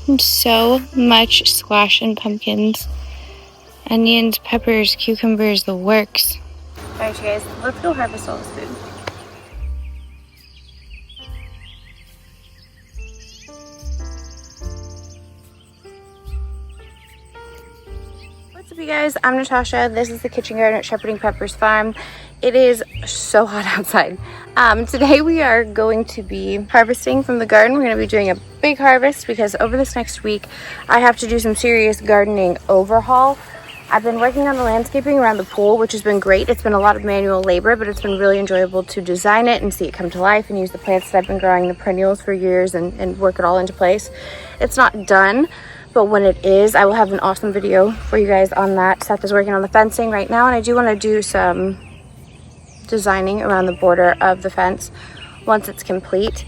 So much squash and pumpkins. Onions, peppers, cucumbers, the works. Alright you guys, let's go harvest all this food. What's up you guys, I'm Natasha. This is the kitchen garden at Shepherding Peppers Farm. It is so hot outside. Today we are going to be harvesting from the garden. We're going to be doing a big harvest because over this next week I have to do some serious gardening overhaul. I've been working on the landscaping around the pool, which has been great. It's been a lot of manual labor, but it's been really enjoyable to design it and see it come to life and use the plants that I've been growing, the perennials for years, and work it all into place. It's not done, but when it is, I will have an awesome video for you guys on that. Seth is working on the fencing right now, and I do want to do some designing around the border of the fence once it's complete.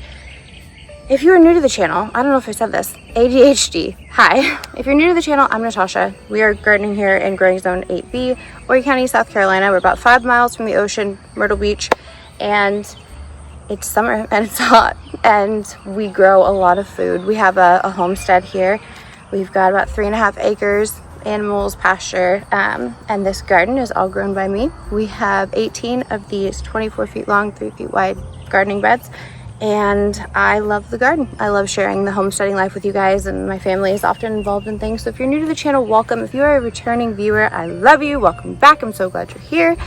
If you are new to the channel, I don't know if I said this, ADHD, hi. If you're new to the channel, I'm Natasha. We are gardening here in Growing Zone 8B, Horry County, South Carolina. We're about 5 miles from the ocean, Myrtle Beach, and it's summer and it's hot, and we grow a lot of food. We have a homestead here. We've got about 3.5 acres, animals, pasture, and this garden is all grown by me. We have 18 of these 24 feet long, 3 feet wide gardening beds. And I love the garden. I love sharing the homesteading life with you guys, and my family is often involved in things. So if you're new to the channel, welcome. If you are a returning viewer, I love you. Welcome back. I'm so glad you're here.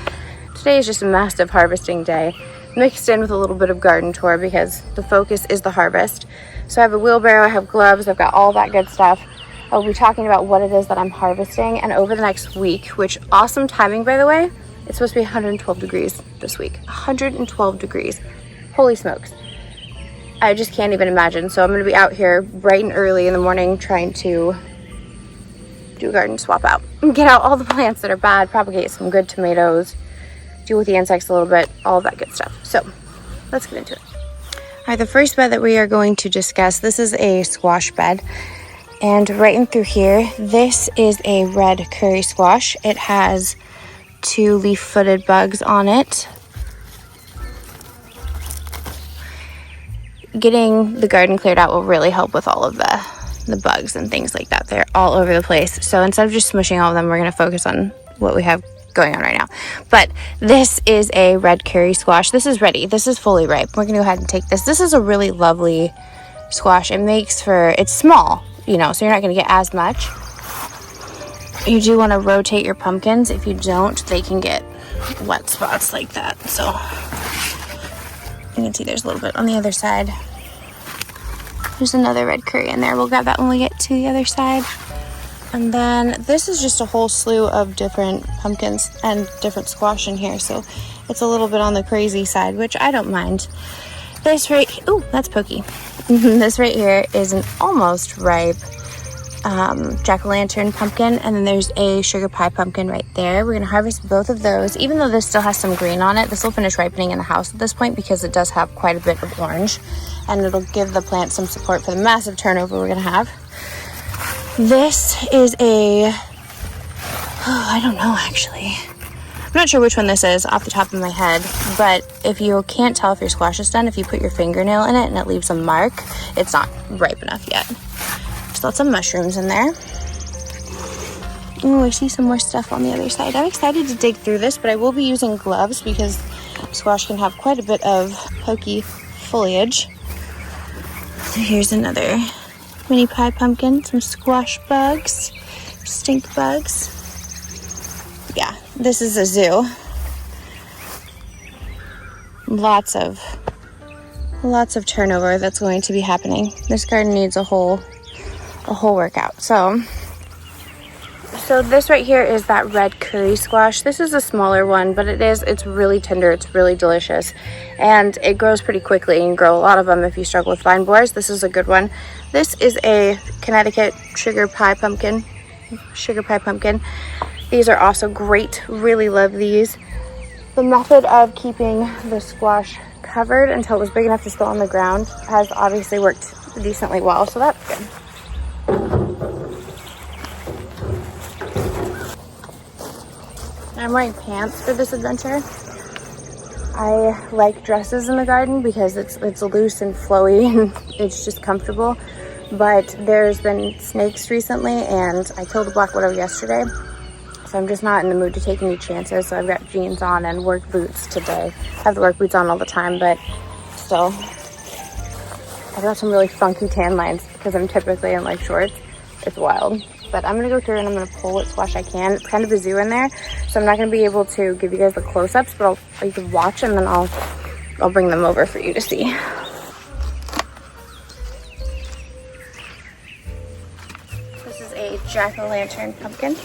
Today is just a massive harvesting day, mixed in with a little bit of garden tour because the focus is the harvest. So I have a wheelbarrow, I have gloves, I've got all that good stuff. I'll be talking about what it is that I'm harvesting, and over the next week, which awesome timing by the way, it's supposed to be 112 degrees this week. 112 degrees. Holy smokes. I just can't even imagine. So I'm going to be out here bright and early in the morning trying to do a garden swap out. Get out all the plants that are bad, propagate some good tomatoes, deal with the insects a little bit, all of that good stuff. So let's get into it. All right, the first bed that we are going to discuss, this is a squash bed. And right in through here, this is a red curry squash. It has 2 leaf-footed bugs on it. Getting the garden cleared out will really help with all of the bugs and things like that. They're all over the place. So instead of just smushing all of them, we're going to focus on what we have going on right now. But this is a red curry squash. This is ready. This is fully ripe. We're going to go ahead and take this. This is a really lovely squash. It makes for, it's small, you know, so you're not going to get as much. You do want to rotate your pumpkins. If you don't, they can get wet spots like that. So you can see there's a little bit on the other side. There's another red curry in there. We'll grab that when we get to the other side. And then this is just a whole slew of different pumpkins and different squash in here. So it's a little bit on the crazy side, which I don't mind. This right, ooh, that's pokey. This right here is an almost ripe jack-o'-lantern pumpkin, and then there's a sugar pie pumpkin right there. We're going to harvest both of those. Even though this still has some green on it, this will finish ripening in the house at this point because it does have quite a bit of orange, and it'll give the plant some support for the massive turnover we're going to have. This is a, I don't know actually. I'm not sure which one this is off the top of my head, but if you can't tell if your squash is done, if you put your fingernail in it and it leaves a mark, it's not ripe enough yet. There's lots of mushrooms in there. Oh, I see some more stuff on the other side. I'm excited to dig through this, but I will be using gloves because squash can have quite a bit of pokey foliage. So here's another mini pie pumpkin, some squash bugs, stink bugs. Yeah, this is a zoo. Lots of turnover that's going to be happening. This garden needs a whole workout. So this right here is that red curry squash. This is a smaller one, but it's really tender. It's really delicious, and it grows pretty quickly. You can grow a lot of them if you struggle with vine borers. This is a good one. This is a Connecticut sugar pie pumpkin. These are also great. Really love these. The method of keeping the squash covered until it was big enough to still on the ground has obviously worked decently well, so that's good. I'm wearing pants for this adventure. I like dresses in the garden because it's loose and flowy and it's just comfortable. but there's been snakes recently, and I killed a black widow yesterday. So I'm just not in the mood to take any chances. So I've got jeans on and work boots today. I have the work boots on all the time, but still, I've got some really funky tan lines because I'm typically in like shorts. It's wild. But I'm gonna go through and I'm gonna pull what squash I can. It's kind of a zoo in there, so I'm not gonna be able to give you guys the close-ups, but you can watch and then I'll bring them over for you to see. This is a jack-o'-lantern pumpkin.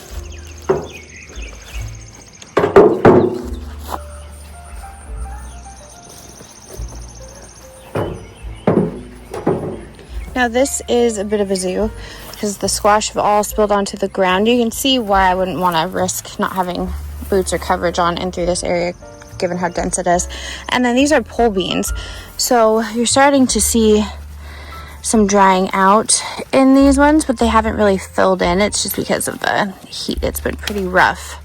Now this is a bit of a zoo because the squash have all spilled onto the ground. You can see why I wouldn't want to risk not having boots or coverage on in through this area given how dense it is. And then these are pole beans. So you're starting to see some drying out in these ones, but they haven't really filled in. It's just because of the heat. It's been pretty rough.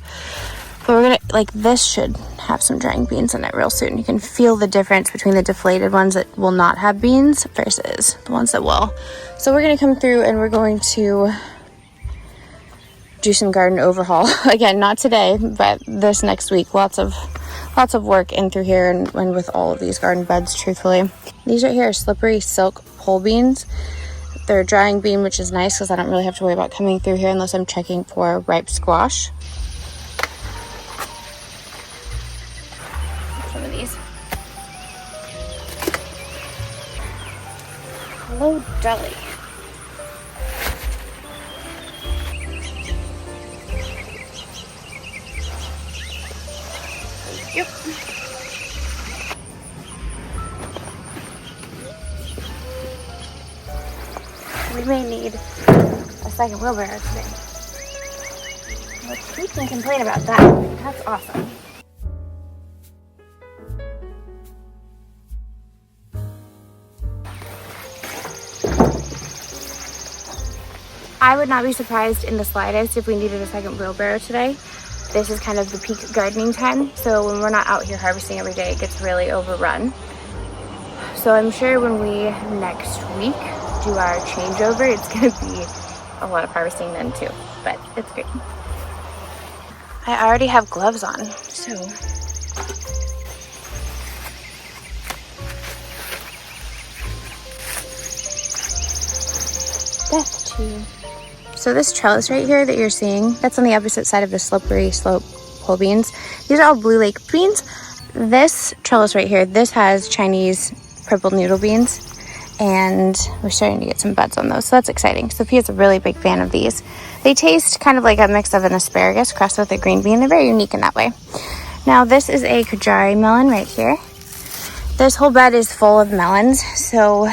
But we're gonna, like, this should have some drying beans in it real soon. You can feel the difference between the deflated ones that will not have beans versus the ones that will. So we're gonna come through and we're going to do some garden overhaul. Again, not today, but this next week. Lots of work in through here and with all of these garden beds, truthfully. These right here are slippery silk pole beans. They're a drying bean, which is nice because I don't really have to worry about coming through here unless I'm checking for ripe squash. Some of these. Hello, Dolly. Yep. We may need a second wheelbarrow today. Let's keep and complain about that. That's awesome. I would not be surprised in the slightest if we needed a second wheelbarrow today. This is kind of the peak gardening time, so when we're not out here harvesting every day, it gets really overrun. So I'm sure when we next week do our changeover, it's going to be a lot of harvesting then too, but it's great. I already have gloves on, so death to you. So this trellis right here that you're seeing, that's on the opposite side of the slippery slope pole beans. These are all Blue Lake beans. This trellis right here, this has Chinese purple noodle beans, and we're starting to get some buds on those, so that's exciting. Sophia's a really big fan of these. They taste kind of like a mix of an asparagus crossed with a green bean. They're very unique in that way. Now this is a Kajari melon right here. This whole bed is full of melons, so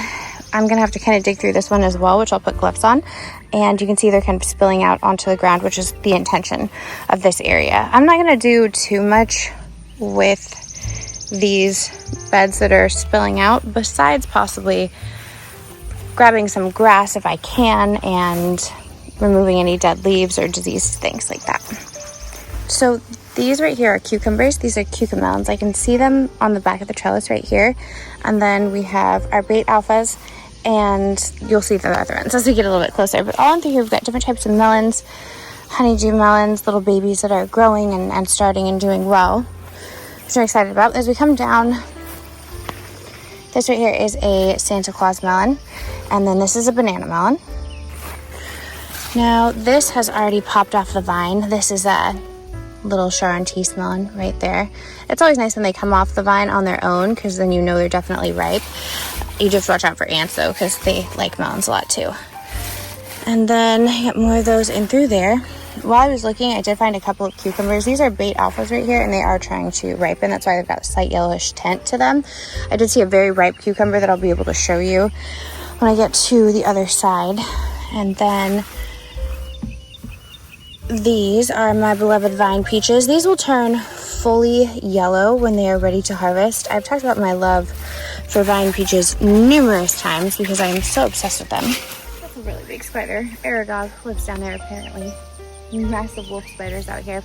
I'm gonna have to kind of dig through this one as well, which I'll put gloves on. And you can see they're kind of spilling out onto the ground, which is the intention of this area. I'm not gonna do too much with these beds that are spilling out, besides possibly grabbing some grass if I can and removing any dead leaves or diseased things like that. So these right here are cucumbers. These are cucamelons. I can see them on the back of the trellis right here. And then we have our bait alphas, and you'll see the other ones as we get a little bit closer. But all in through here, we've got different types of melons, honeydew melons, little babies that are growing and starting and doing well, which I'm excited about. As we come down, this right here is a Santa Claus melon, and then this is a banana melon. Now this has already popped off the vine. This is a little Charentis melon right there. It's always nice when they come off the vine on their own, because then you know they're definitely ripe. You just watch out for ants though, because they like melons a lot too. And then I got more of those in through there. While I was looking, I did find a couple of cucumbers. These are bait alphas right here, and they are trying to ripen. That's why they've got a slight yellowish tint to them. I did see a very ripe cucumber that I'll be able to show you when I get to the other side. And then these are my beloved vine peaches. These will turn fully yellow when they are ready to harvest. I've talked about my love for vine peaches numerous times because I am so obsessed with them. That's a really big spider. Aragog lives down there apparently. Massive wolf spiders out here.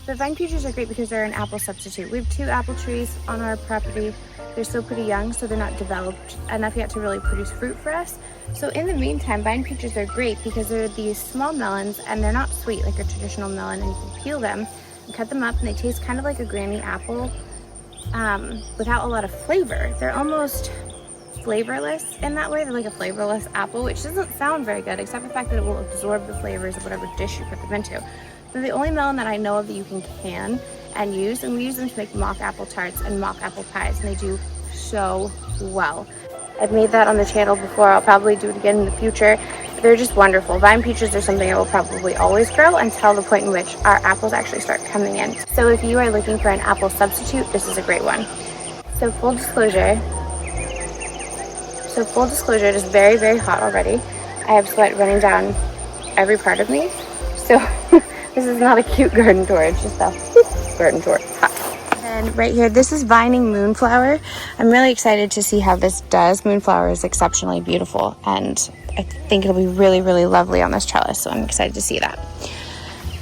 But vine peaches are great because they're an apple substitute. We have 2 apple trees on our property. They're still pretty young, so they're not developed enough yet to really produce fruit for us. So in the meantime, vine peaches are great because they're these small melons and they're not sweet like a traditional melon, and you can peel them and cut them up and they taste kind of like a granny apple without a lot of flavor. They're almost flavorless in that way. They're like a flavorless apple, which doesn't sound very good except for the fact that it will absorb the flavors of whatever dish you put them into. They're the only melon that I know of that you can and use, and we use them to make mock apple tarts and mock apple pies, and they do so well. I've made that on the channel before. I'll probably do it again in the future. They're just wonderful. Vine peaches are something I will probably always grow until the point in which our apples actually start coming in. So if you are looking for an apple substitute, this is a great one. So full disclosure, it is very, very hot already. I have sweat running down every part of me. So this is not a cute garden tour, it's just a garden tour. And right here, this is vining moonflower. I'm really excited to see how this does. Moonflower is exceptionally beautiful, and I think it'll be really, really lovely on this trellis, so I'm excited to see that.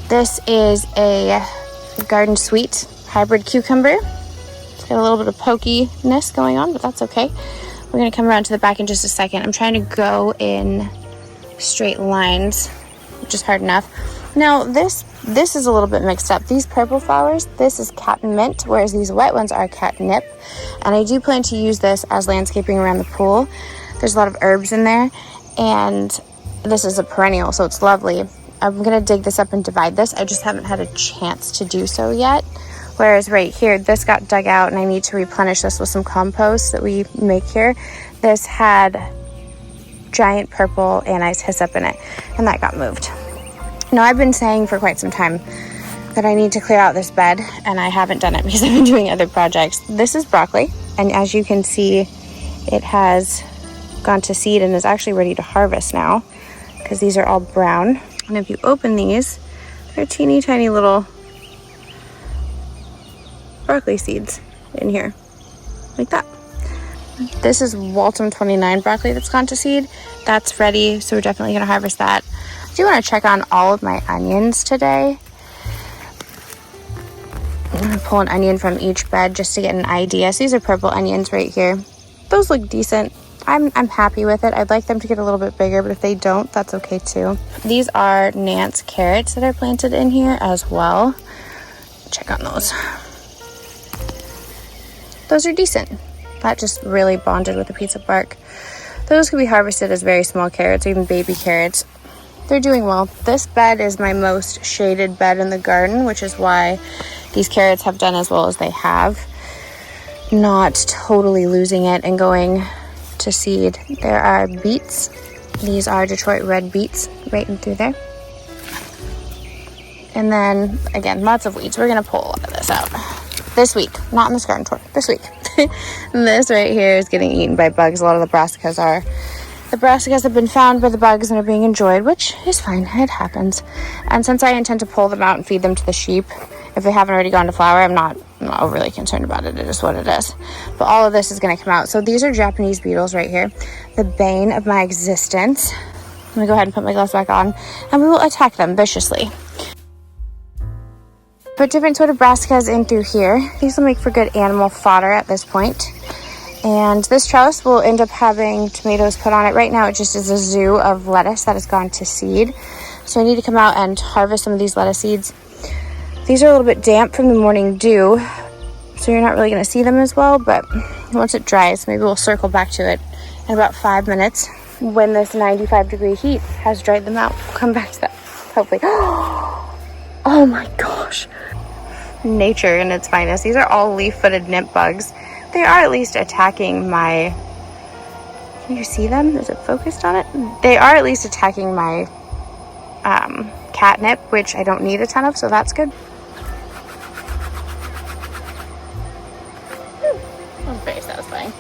This is a garden sweet hybrid cucumber. It's got a little bit of pokiness going on, but that's okay. We're gonna come around to the back in just a second. I'm trying to go in straight lines, which is hard enough. Now this is a little bit mixed up. These purple flowers, this is catmint, whereas these white ones are catnip. And I do plan to use this as landscaping around the pool. There's a lot of herbs in there, and this is a perennial, so it's lovely. I'm gonna dig this up and divide this. I just haven't had a chance to do so yet. Whereas right here, this got dug out and I need to replenish this with some compost that we make here. This had giant purple anise hyssop in it, and that got moved. Now, I've been saying for quite some time that I need to clear out this bed, and I haven't done it because I've been doing other projects. This is broccoli, and as you can see, it has gone to seed and is actually ready to harvest now because these are all brown. And if you open these, they're teeny tiny little broccoli seeds in here, like that. This is Waltham 29 broccoli that's gone to seed. That's ready, so we're definitely gonna harvest that. I do want to check on all of my onions today. I'm gonna pull an onion from each bed just to get an idea. So these are purple onions right here. Those look decent. I'm happy with it. I'd like them to get a little bit bigger, but if they don't, that's okay too. These are Nance carrots that are planted in here as well. Check on those. Those are decent. That just really bonded with a piece of bark. Those could be harvested as very small carrots or even baby carrots. They're doing well. This bed is my most shaded bed in the garden, which is why these carrots have done as well as they have. Not totally losing it and going to seed. There are beets. These are Detroit red beets right in through there. And then, again, lots of weeds. We're going to pull a lot of this out this week. Not in this garden tour, this week. This right here is getting eaten by bugs. A lot of the brassicas are. The brassicas have been found by the bugs and are being enjoyed, which is fine. It happens. And since I intend to pull them out and feed them to the sheep, if they haven't already gone to flower, I'm not overly concerned about it. It is what it is. But all of this is going to come out. So these are Japanese beetles right here. The bane of my existence. I'm going to go ahead and put my gloves back on, and we will attack them viciously. Put different sort of brassicas in through here. These will make for good animal fodder at this point. And this trellis will end up having tomatoes put on it. Right now it just is a zoo of lettuce that has gone to seed. So I need to come out and harvest some of these lettuce seeds. These are a little bit damp from the morning dew, so you're not really going to see them as well, but once it dries, maybe we'll circle back to it in about 5 minutes. When this 95-degree heat has dried them out, we'll come back to that, hopefully. Oh my gosh. Nature in its finest. These are all leaf-footed nymph bugs. They are at least attacking my... Can you see them? Is it focused on it? They are at least attacking my catnip, which I don't need a ton of, so that's good. That was very satisfying.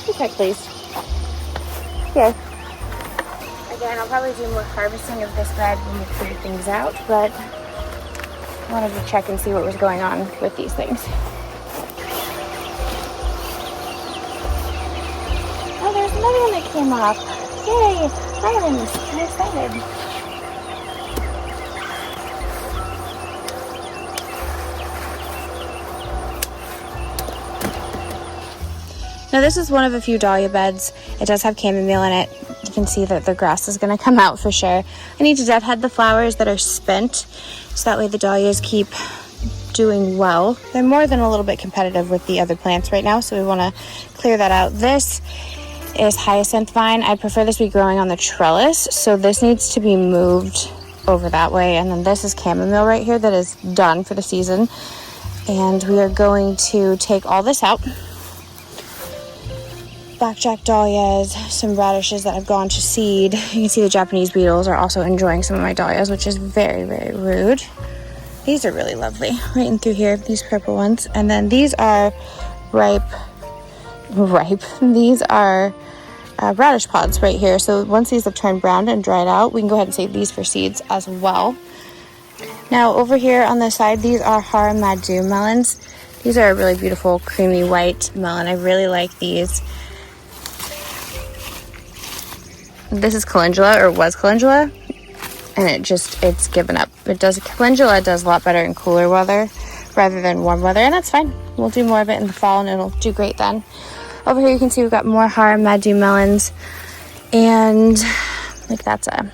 Okay, please. Here. Again, I'll probably do more harvesting of this bed when we clear things out, but I wanted to check and see what was going on with these things. Oh, there's another one that came off. Yay! Melons! I'm excited. Now this is one of a few dahlia beds. It does have chamomile in it. You can see that the grass is going to come out for sure. I need to deadhead the flowers that are spent so that way the dahlias keep doing well. They're more than a little bit competitive with the other plants right now, so we want to clear that out. This is hyacinth vine. I prefer this be growing on the trellis, so this needs to be moved over that way. And then this is chamomile right here that is done for the season. And we are going to take all this out. Blackjack dahlias, some radishes that have gone to seed. You can see the Japanese beetles are also enjoying some of my dahlias, which is very, very rude. These are really lovely, right in through here, these purple ones. And then these are ripe. These are radish pods right here. So once these have turned brown and dried out, we can go ahead and save these for seeds as well. Now over here on the side, these are Haramadu melons. These are a really beautiful creamy white melon. I really like these. This is calendula, or was calendula, and it's given up. Calendula does a lot better in cooler weather rather than warm weather, and that's fine. We'll do more of it in the fall and it'll do great then. Over here you can see we've got more Haramadu melons, and like that's a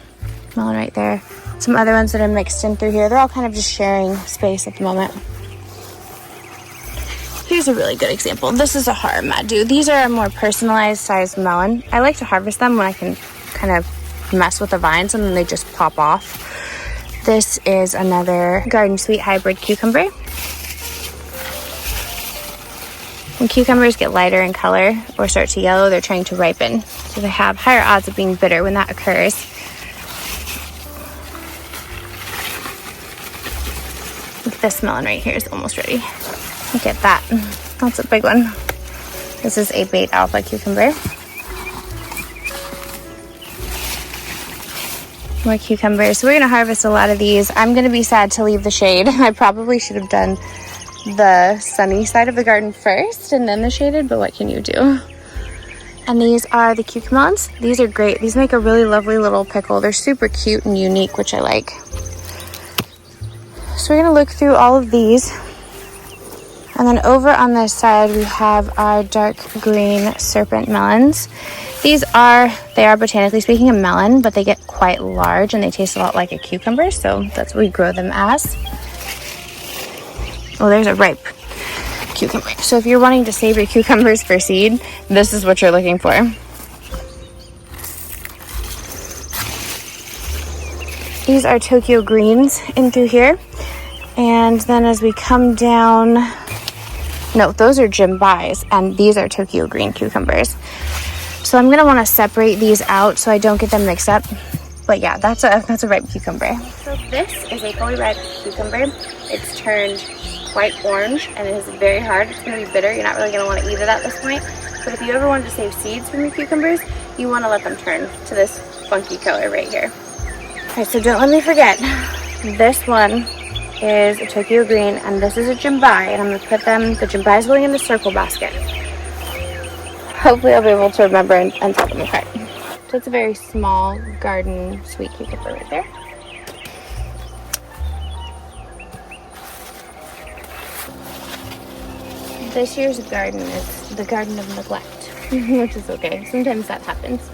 melon right there. Some other ones that are mixed in through here. They're all kind of just sharing space at the moment. Here's a really good example. This is a Haramadu. These are a more personalized sized melon. I like to harvest them when I can kind of mess with the vines and then they just pop off. This is another Garden Sweet hybrid cucumber. When cucumbers get lighter in color or start to yellow, they're trying to ripen. So they have higher odds of being bitter when that occurs. This melon right here is almost ready. Look at that. That's a big one. This is a bait alpha cucumber. More cucumbers. So we're going to harvest a lot of these. I'm going to be sad to leave the shade. I probably should have done the sunny side of the garden first and then the shaded, but what can you do? And these are the cucamelons. These are great. These make a really lovely little pickle. They're super cute and unique, which I like. So we're going to look through all of these. And then over on this side, we have our dark green serpent melons. They are botanically speaking a melon, but they get quite large and they taste a lot like a cucumber, so that's what we grow them as. Oh, there's a ripe cucumber. So if you're wanting to save your cucumbers for seed, this is what you're looking for. These are Tokyo greens in through here. And then as we come down, no, those are jimbais, and these are Tokyo green cucumbers. So I'm gonna want to separate these out so I don't get them mixed up. But yeah, that's a ripe cucumber. So this is a fully ripe cucumber. It's turned quite orange and it is very hard. It's gonna be bitter. You're not really gonna want to eat it at this point. But if you ever wanted to save seeds from your cucumbers, you want to let them turn to this funky color right here. All right, so don't let me forget. This one is a Tokyo green and this is a jimbai, and I'm gonna put the jimbais going in the circle basket. Hopefully I'll be able to remember and tell them apart. So it's a very small garden sweet cucumber right there. This year's garden is the garden of neglect, which is okay. Sometimes that happens.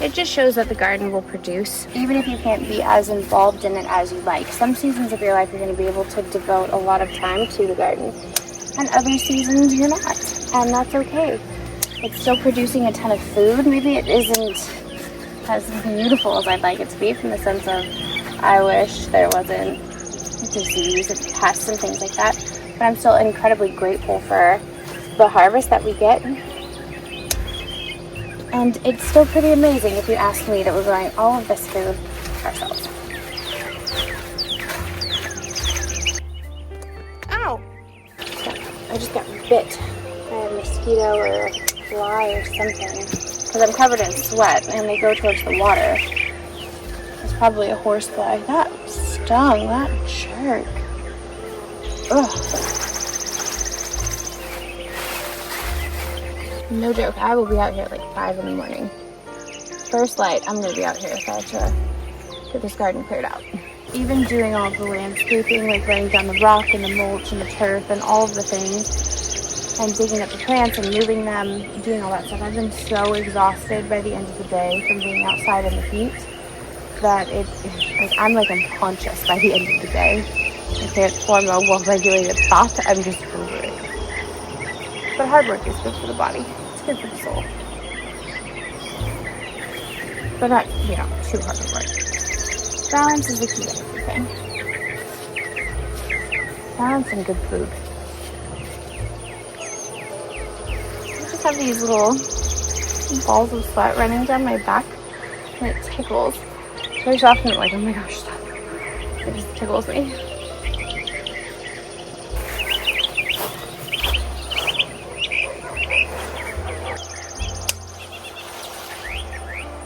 It just shows that the garden will produce, even if you can't be as involved in it as you like. Some seasons of your life you're going to be able to devote a lot of time to the garden, and other seasons you're not, and that's okay. It's still producing a ton of food. Maybe it isn't as beautiful as I'd like it to be, from the sense of I wish there wasn't disease and pests and things like that, but I'm still incredibly grateful for the harvest that we get. And it's still pretty amazing, if you ask me, that we're growing all of this food ourselves. Ow! I just got bit by a mosquito or a fly or something, because I'm covered in sweat and they go towards the water. It's probably a horsefly. That stung, that jerk. Ugh. No joke, I will be out here at like 5 in the morning. first light, I'm going to be out here if I have to get this garden cleared out. Even doing all the landscaping, like laying down the rock and the mulch and the turf and all of the things, and digging up the plants and moving them, doing all that stuff, I've been so exhausted by the end of the day from being outside in the heat that I'm like unconscious by the end of the day. I can't form a well-regulated thought. I'm just over it. But hard work is good for the body. It's good for the soul. But not, too hard to work. Balance is the key to everything. Balance and good food. I just have these little balls of sweat running down my back, and it tickles. Very often I'm like, oh my gosh, stop. It just tickles me.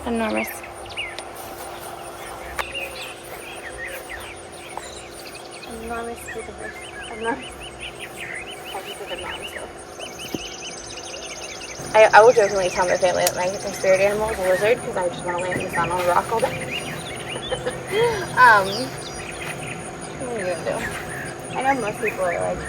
Enormous. Enormous piece of fish. Enormous. I just did a mountain too. I will jokingly tell my family that my spirit animal is a lizard because I just want to lay in the sun on a rock all day. What are you gonna do? I know most people are like,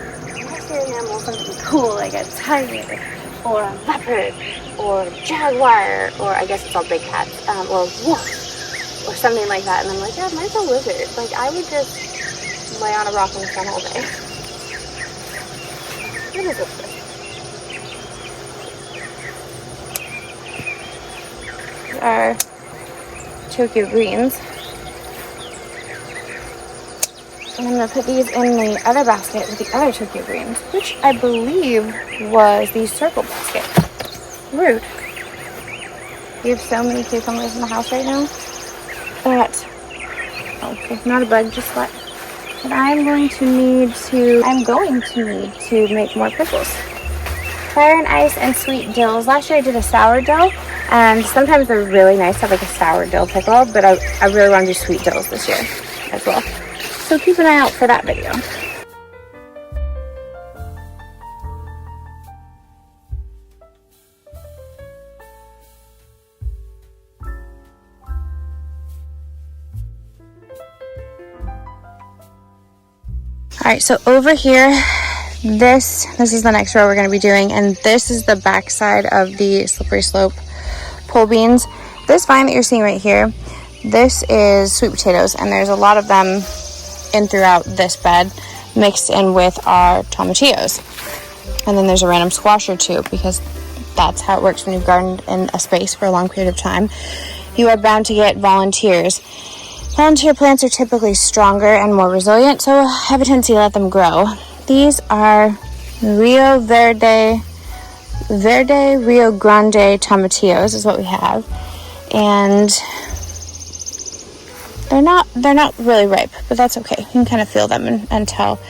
my spirit animal is something cool, like a tiger, or a leopard, or a jaguar, or I guess it's all big cats, or a wolf, or something like that. And I'm like, yeah, mine's a lizard. Like, I would just lay on a rock in the sun all day. What is this? These are Tokyo greens. And I'm going to put these in the other basket with the other Tokyo greens, which I believe was the circle basket. Rude. We have so many cucumbers in the house right now that, okay, not a bug, just sweat. But I'm going to need to make more pickles. Fire and ice and sweet dills. Last year I did a sourdough, and sometimes they're really nice to have like a sourdough pickle, but I really want to do sweet dills this year as well. So keep an eye out for that video. Alright, so over here, this is the next row we're going to be doing, and this is the back side of the slippery slope pole beans. This vine that you're seeing right here, this is sweet potatoes, and there's a lot of them in throughout this bed mixed in with our tomatillos. And then there's a random squash or two, because that's how it works when you've gardened in a space for a long period of time. You are bound to get volunteers. Volunteer plants are typically stronger and more resilient, so have a tendency to let them grow. These are Rio Grande tomatillos is what we have, and they're not really ripe, but that's okay. You can kind of feel them and tell.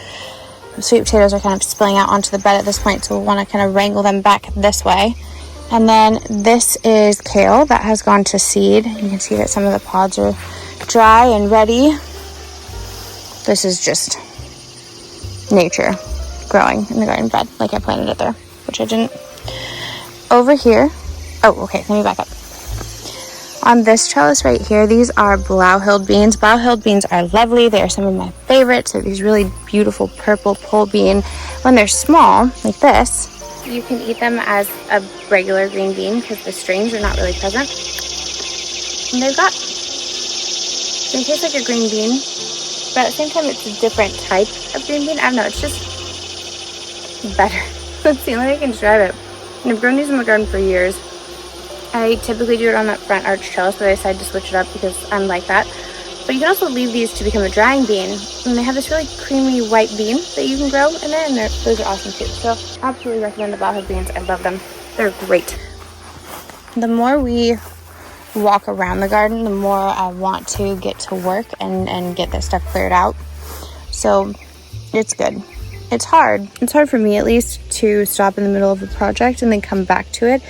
The sweet potatoes are kind of spilling out onto the bed at this point, so we'll want to kind of wrangle them back this way. And then this is kale that has gone to seed. You can see that some of the pods are dry and ready. This is just nature growing in the garden bed, like I planted it there, which I didn't. Over here, oh, okay, let me back up. On this trellis right here, these are Blau-Hild beans. Blau-Hild beans are lovely. They are some of my favorites. They're these really beautiful purple pole bean. When they're small, like this, you can eat them as a regular green bean because the strings are not really present. And they taste like a green bean, but at the same time, it's a different type of green bean. I don't know, it's just better. Let's see, let me can describe it. And I've grown these in the garden for years. I typically do it on that front arch trellis, but I decided to switch it up because I'm like that. But you can also leave these to become a drying bean, and they have this really creamy white bean that you can grow in there, and those are awesome too. So absolutely recommend the Blau-Hild beans. I love them. They're great. The more we walk around the garden, the more I want to get to work and get this stuff cleared out. So it's good. It's hard. It's hard for me, at least, to stop in the middle of a project and then come back to it.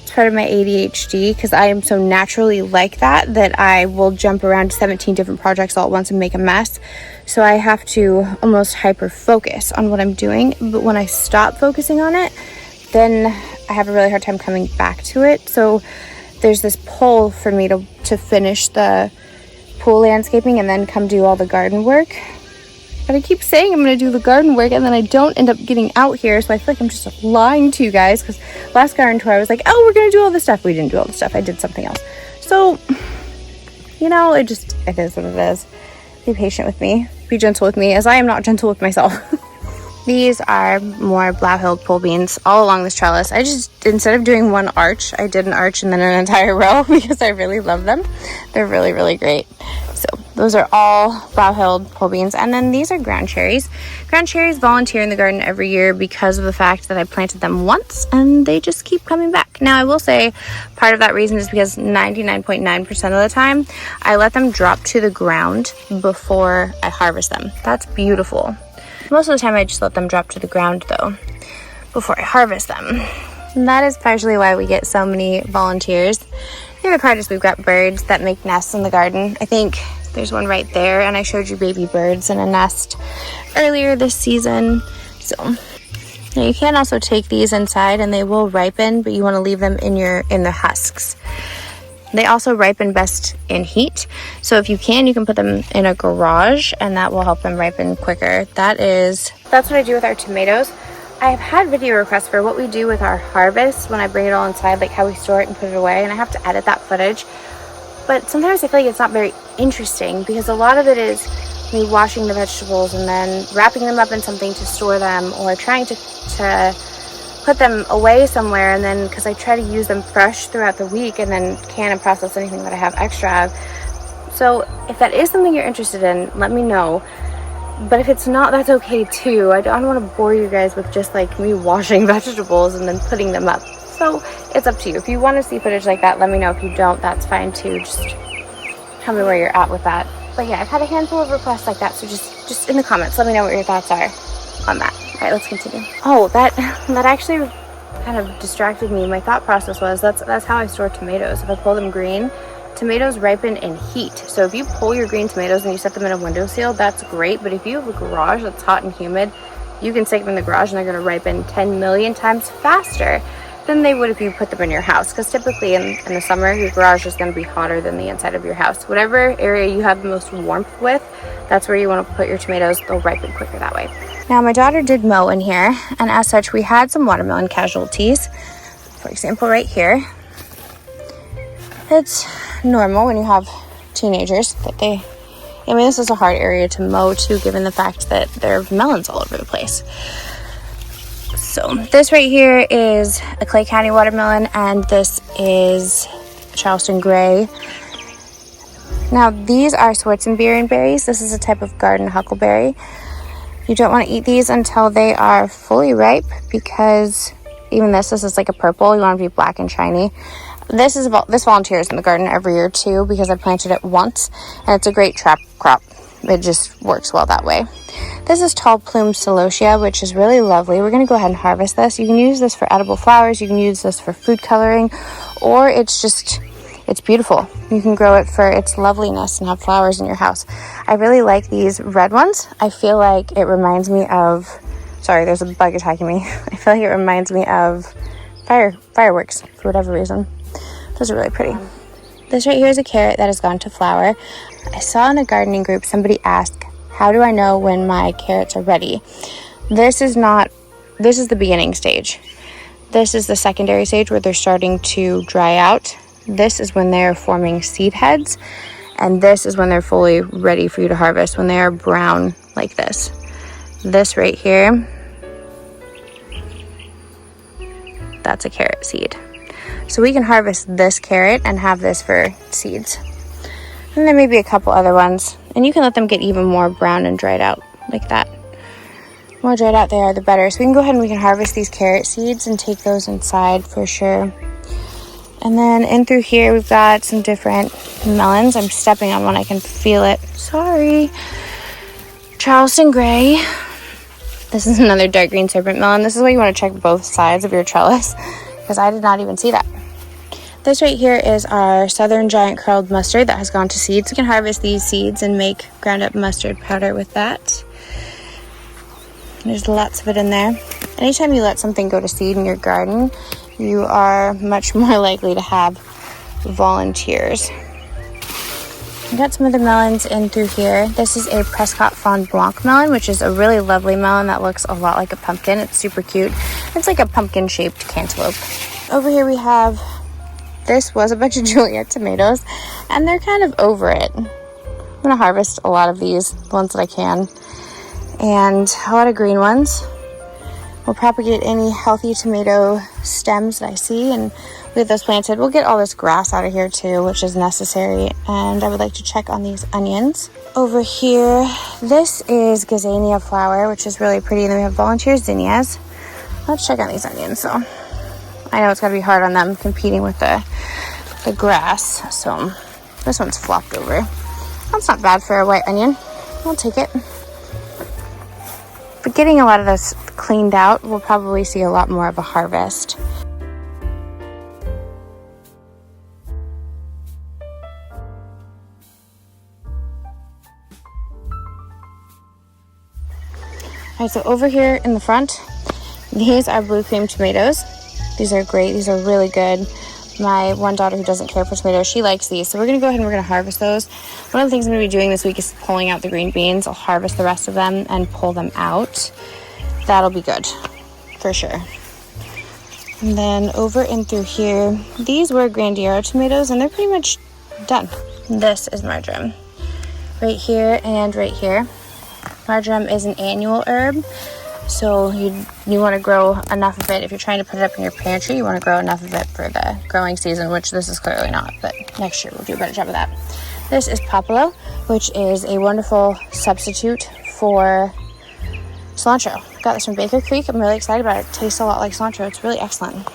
It's part of my ADHD because I am so naturally like that I will jump around to 17 different projects all at once and make a mess. So I have to almost hyper focus on what I'm doing. But when I stop focusing on it, then I have a really hard time coming back to it. So there's this pole for me to finish the pool landscaping and then come do all the garden work. But I keep saying I'm going to do the garden work and then I don't end up getting out here. So I feel like I'm just lying to you guys, because last garden tour I was like, oh, we're going to do all this stuff. We didn't do all the stuff. I did something else. So, you know, it is what it is. Be patient with me. Be gentle with me, as I am not gentle with myself. These are more Blau-Hild pole beans all along this trellis. I just, instead of doing one arch, I did an arch and then an entire row because I really love them. They're really, really great. So those are all Blau-Hild pole beans. And then these are ground cherries. Ground cherries volunteer in the garden every year because of the fact that I planted them once and they just keep coming back. Now I will say part of that reason is because 99.9% of the time I let them drop to the ground before I harvest them. That's beautiful. Most of the time I just let them drop to the ground though before I harvest them. And that is partially why we get so many volunteers. The other part is we've got birds that make nests in the garden. I think there's one right there, and I showed you baby birds in a nest earlier this season. So now you can also take these inside and they will ripen, but you want to leave them in the husks. They also ripen best in heat. So if you can put them in a garage and that will help them ripen quicker. That's what I do with our tomatoes. I've had video requests for what we do with our harvest when I bring it all inside, like how we store it and put it away, and I have to edit that footage. But sometimes I feel like it's not very interesting because a lot of it is me washing the vegetables and then wrapping them up in something to store them, or trying to put them away somewhere, and then because I try to use them fresh throughout the week and then can and process anything that I have extra of. So if that is something you're interested in, let me know. But if it's not, that's okay too. I don't want to bore you guys with just like me washing vegetables and then putting them up. So it's up to you. If you want to see footage like that, let me know. If you don't, that's fine too. Just tell me where you're at with that. But yeah, I've had a handful of requests like that, so just in the comments, let me know what your thoughts are on that. All right, let's continue. Oh, that actually kind of distracted me. My thought process was that's how I store tomatoes. If I pull them green, tomatoes ripen in heat. So if you pull your green tomatoes and you set them in a windowsill, that's great. But if you have a garage that's hot and humid, you can stick them in the garage and they're going to ripen 10 million times faster than they would if you put them in your house. Because typically in the summer, your garage is going to be hotter than the inside of your house. Whatever area you have the most warmth with, that's where you want to put your tomatoes. They'll ripen quicker that way. Now my daughter did mow in here, and as such we had some watermelon casualties. For example, right here. It's normal when you have teenagers that this is a hard area to mow too, given the fact that there are melons all over the place. So this right here is a Clay County watermelon, and this is Charleston Gray. Now these are Schwarzenbeeren berries. This is a type of garden huckleberry. You don't want to eat these until they are fully ripe, because even this is like a purple. You want to be black and shiny. This volunteers in the garden every year too, because I planted it once, and it's a great trap crop. It just works well that way. This is tall plume celosia, which is really lovely. We're going to go ahead and harvest this. You can use this for edible flowers. You can use this for food coloring, or it's beautiful. You can grow it for its loveliness and have flowers in your house. I really like these red ones. I feel like it reminds me of, sorry, there's a bug attacking me. I feel like it reminds me of fireworks for whatever reason. Those are really pretty. This right here is a carrot that has gone to flower. I saw in a gardening group somebody ask, how do I know when my carrots are ready? This is the beginning stage. This is the secondary stage where they're starting to dry out. This is when they're forming seed heads, and this is when they're fully ready for you to harvest, when they are brown like this. This right here, that's a carrot seed. So we can harvest this carrot and have this for seeds. And there may be a couple other ones, and you can let them get even more brown and dried out like that. The more dried out they are, the better. So we can go ahead and we can harvest these carrot seeds and take those inside for sure. And then in through here, we've got some different melons. I'm stepping on one, I can feel it. Sorry. Charleston Gray. This is another dark green serpent melon. This is why you want to check both sides of your trellis, because I did not even see that. This right here is our southern giant curled mustard that has gone to seeds. You can harvest these seeds and make ground up mustard powder with that. There's lots of it in there. Anytime you let something go to seed in your garden, you are much more likely to have volunteers. I got some other melons in through here. This is a Prescott Fond Blanc melon, which is a really lovely melon that looks a lot like a pumpkin. It's super cute. It's like a pumpkin-shaped cantaloupe. Over here we have, this was a bunch of Juliet tomatoes, and they're kind of over it. I'm gonna harvest a lot of these, the ones that I can, and a lot of green ones. We'll propagate any healthy tomato stems that I see, and we have those planted. We'll get all this grass out of here too, which is necessary. And I would like to check on these onions. Over here, this is gazania flower, which is really pretty. And then we have volunteer zinnias. Let's check on these onions. So I know it's gonna be hard on them competing with the grass. So this one's flopped over. That's not bad for a white onion. I'll take it. But getting a lot of this cleaned out, we'll probably see a lot more of a harvest. Alright, so over here in the front, these are blue cream tomatoes. These are great. These are really good. My one daughter who doesn't care for tomatoes, she likes these. So we're going to go ahead and we're going to harvest those. One of the things I'm going to be doing this week is pulling out the green beans. I'll harvest the rest of them and pull them out. That'll be good, for sure. And then over in through here, these were Grandiero tomatoes, and they're pretty much done. This is marjoram. Right here and right here. Marjoram is an annual herb, so you want to grow enough of it. If you're trying to put it up in your pantry, you want to grow enough of it for the growing season, which this is clearly not, but next year we'll do a better job of that. This is popolo, which is a wonderful substitute for cilantro. Got this from Baker Creek. I'm really excited about it. It tastes a lot like cilantro. It's really excellent.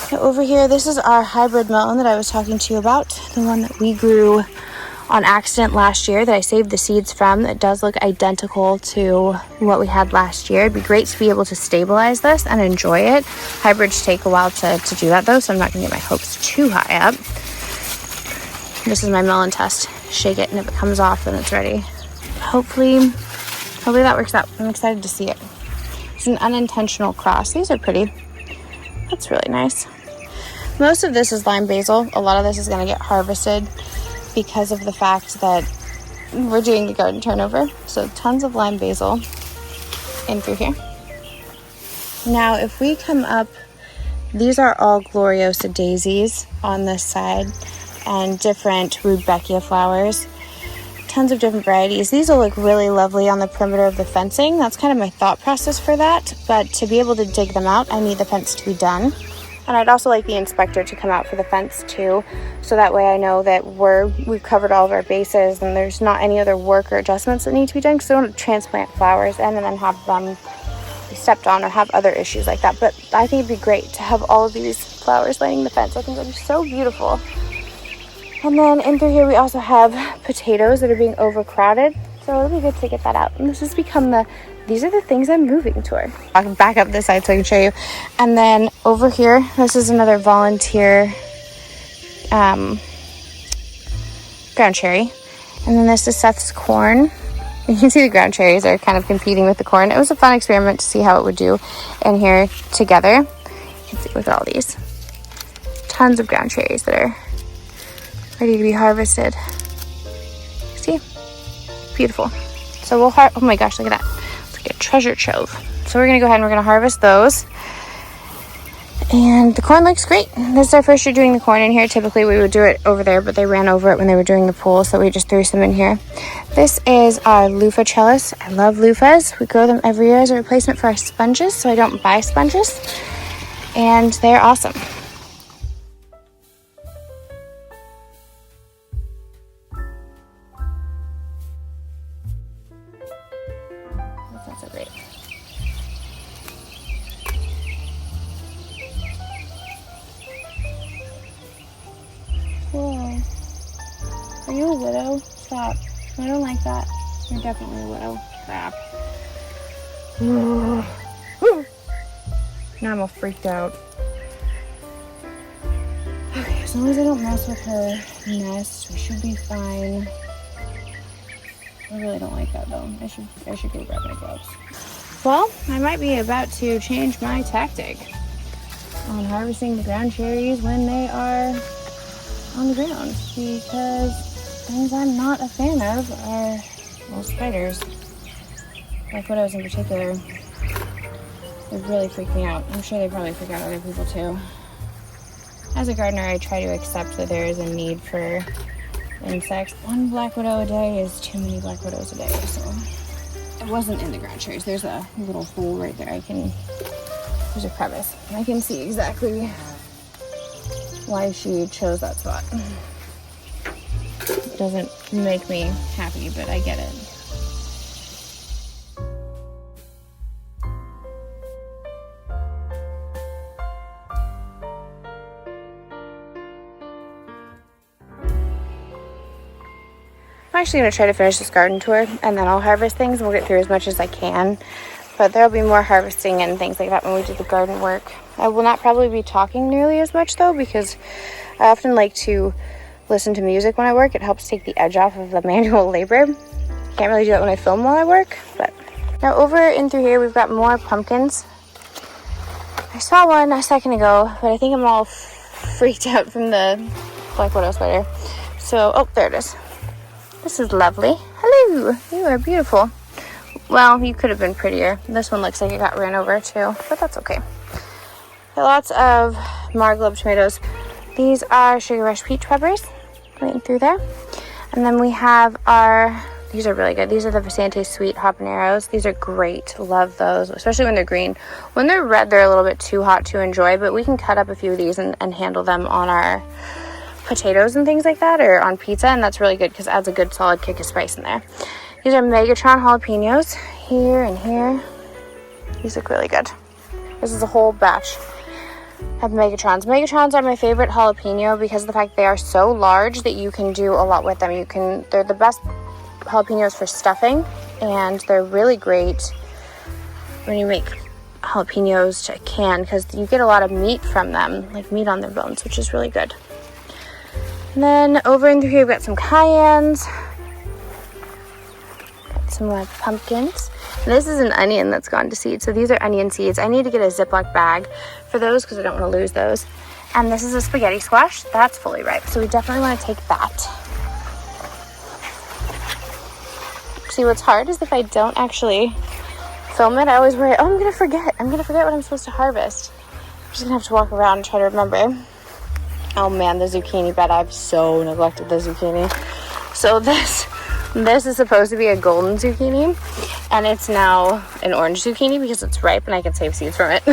So over here, this is our hybrid melon that I was talking to you about, the one that we grew on accident last year that I saved the seeds from. It does look identical to what we had last year. It'd be great to be able to stabilize this and enjoy it. Hybrids take a while to do that though, so I'm not gonna get my hopes too high up. This is my melon test. Shake it, and if it comes off, then it's ready. Hopefully that works out. I'm excited to see it. It's an unintentional cross. These are pretty. That's really nice. Most of this is lime basil. A lot of this is gonna get harvested because of the fact that we're doing the garden turnover. So tons of lime basil in through here. Now if we come up, these are all Gloriosa daisies on this side and different Rudbeckia flowers. Tons of different varieties. These will look really lovely on the perimeter of the fencing. That's kind of my thought process for that, but to be able to dig them out, I need the fence to be done. And I'd also like the inspector to come out for the fence too, so that way I know that we've covered all of our bases and there's not any other work or adjustments that need to be done, because I don't want to transplant flowers and then have them be stepped on or have other issues like that. But I think it'd be great to have all of these flowers lining the fence. I think that'd be so beautiful. And then in through here we also have potatoes that are being overcrowded, so it'll be good to get that out. And this has become these are the things I'm moving toward. I can back up this side so I can show you. And then over here, this is another volunteer ground cherry. And then this is Seth's corn. You can see the ground cherries are kind of competing with the corn. It was a fun experiment to see how it would do in here together. You can see with all these. Tons of ground cherries that are ready to be harvested. See? Beautiful. So we'll oh my gosh, look at that. A treasure trove. So we're gonna go ahead and we're gonna harvest those. And the corn looks great. This is our first year doing the corn in here. Typically we would do it over there, but they ran over it when they were doing the pool, so we just threw some in here. This is our loofah trellis. I love loofahs. We grow them every year as a replacement for our sponges, so I don't buy sponges. And they're awesome. That's so great. Whoa. Are you a widow? Stop. I don't like that. You're definitely a widow. Crap. Now I'm all freaked out. Okay, as long as I don't mess with her nest, we should be fine. I really don't like that though. I should go grab my gloves. Well, I might be about to change my tactic on harvesting the ground cherries when they are on the ground because things I'm not a fan of are, well, spiders. Black widows in particular. They really freak me out. I'm sure they probably freak out other people too. As a gardener, I try to accept that there is a need for insects. One black widow a day is too many black widows a day, so. It wasn't in the ground cherries. There's a little hole right there. There's a crevice. I can see exactly why she chose that spot. It doesn't make me happy, but I get it. I'm actually going to try to finish this garden tour and then I'll harvest things and we'll get through as much as I can. But there'll be more harvesting and things like that when we do the garden work. I will not probably be talking nearly as much though because I often like to listen to music when I work. It helps take the edge off of the manual labor. Can't really do that when I film while I work. But now over in through here we've got more pumpkins. I saw one a second ago, but I think I'm all freaked out from the black widow spider. So, oh, there it is. This is lovely. Hello, you are beautiful. Well, you could have been prettier. This one looks like it got ran over too, but that's okay. Got lots of Marglobe tomatoes. These are Sugar Rush peach peppers, right in through there. And then we have these are really good. These are the Vicente Sweet habaneros. These are great. Love those, especially when they're green. When they're red, they're a little bit too hot to enjoy, but we can cut up a few of these and handle them on our potatoes and things like that, or on pizza, and that's really good because it adds a good solid kick of spice in there. These are Megatron jalapenos here and here. These look really good. This is a whole batch of Megatrons. Megatrons are my favorite jalapeno because of the fact they are so large that you can do a lot with them. They're the best jalapenos for stuffing, and they're really great when you make jalapenos to can because you get a lot of meat from them, like meat on their bones, which is really good. And then over in through here, we've got some cayennes. Got some more pumpkins. And this is an onion that's gone to seed. So these are onion seeds. I need to get a Ziploc bag for those because I don't want to lose those. And this is a spaghetti squash. That's fully ripe. So we definitely want to take that. See, what's hard is if I don't actually film it, I always worry, oh, I'm going to forget. I'm going to forget what I'm supposed to harvest. I'm just going to have to walk around and try to remember. Oh man, the zucchini bed. I've so neglected the zucchini. So this is supposed to be a golden zucchini, and it's now an orange zucchini because it's ripe and I can save seeds from it.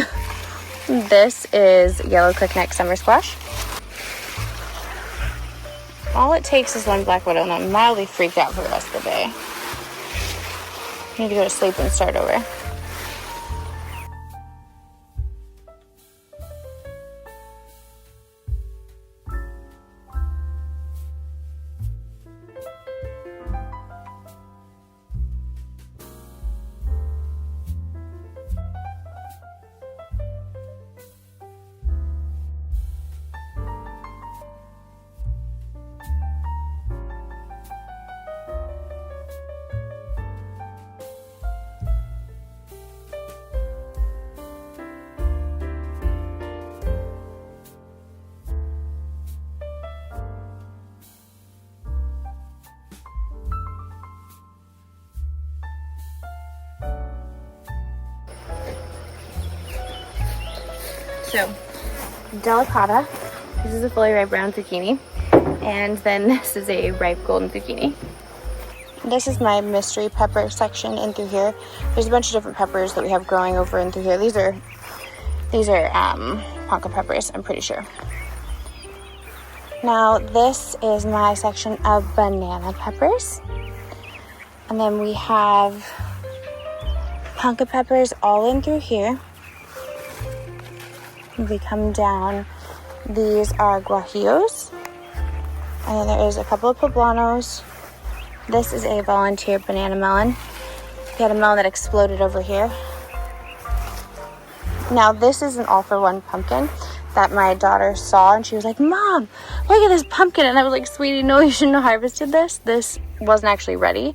This is yellow crookneck summer squash. All it takes is one black widow, and I'm mildly freaked out for the rest of the day. I need to go to sleep and start over. So, delicata, this is a fully ripe brown zucchini, and then this is a ripe golden zucchini. This is my mystery pepper section in through here. There's a bunch of different peppers that we have growing over in through here. These are pumpkin peppers, I'm pretty sure. Now, this is my section of banana peppers. And then we have pumpkin peppers all in through here. We come down, these are guajillos, and then there is a couple of poblanos. This is a volunteer banana melon. We had a melon that exploded over here. Now this is an all-for-one pumpkin that my daughter saw, and she was like, Mom, look at this pumpkin. And I was like, sweetie, no, you shouldn't have harvested this. This wasn't actually ready.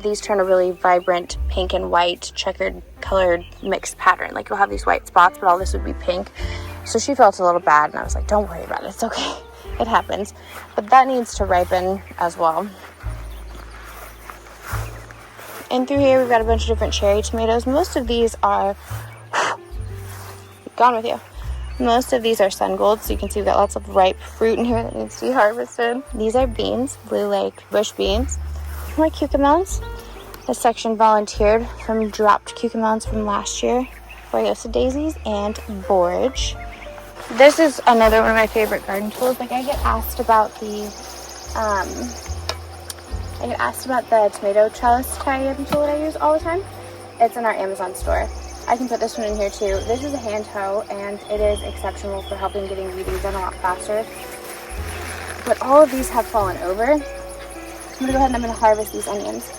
These turn a really vibrant pink and white checkered colored mixed pattern. Like, you'll have these white spots, but all this would be pink. So she felt a little bad, and I was like, don't worry about it, it's okay. it happens. But that needs to ripen as well. And through here, we've got a bunch of different cherry tomatoes. Most of these are, gone with you. Most of these are sun gold, so you can see we've got lots of ripe fruit in here that needs to be harvested. These are beans, Blue Lake bush beans. More cucamelons. This section volunteered from dropped cucamelons from last year. Royosa daisies and borage. This is another one of my favorite garden tools. Like I get asked about the tomato trellis tie-in tool that I use all the time. It's in our Amazon store. I can put this one in here too. This is a hand hoe and it is exceptional for helping getting weeding done a lot faster. But all of these have fallen over. I'm gonna go ahead and I'm gonna harvest these onions.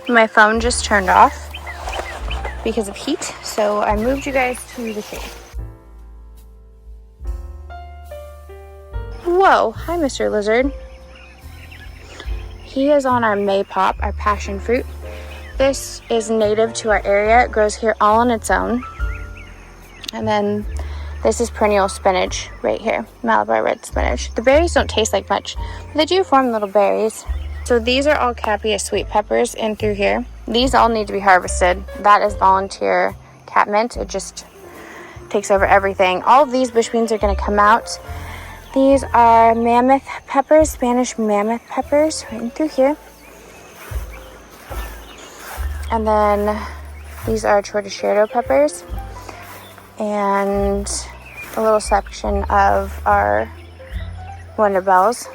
My phone just turned off because of heat, so I moved you guys to the shade. Whoa, hi Mr. Lizard. He is on our maypop, our passion fruit. This is native to our area. It grows here all on its own. And then this is perennial spinach right here, Malabar red spinach. The berries don't taste like much, but they do form little berries. So these are all Capia sweet peppers in through here. These all need to be harvested. That is volunteer catmint. It just takes over everything. All of these bush beans are going to come out. These are mammoth peppers, Spanish mammoth peppers, right in through here. And then these are tortillero peppers. And a little section of our Wonder Bells.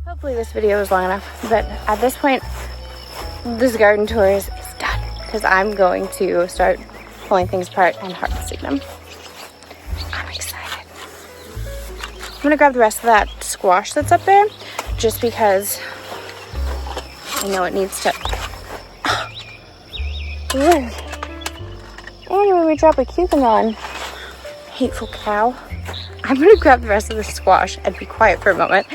Hopefully this video was long enough, but at this point, this garden tour is done because I'm going to start pulling things apart and harvesting them. I'm excited. I'm gonna grab the rest of that squash that's up there just because I know it needs to. Rude. And when we drop a cucumber, hateful cow. I'm gonna grab the rest of the squash and be quiet for a moment.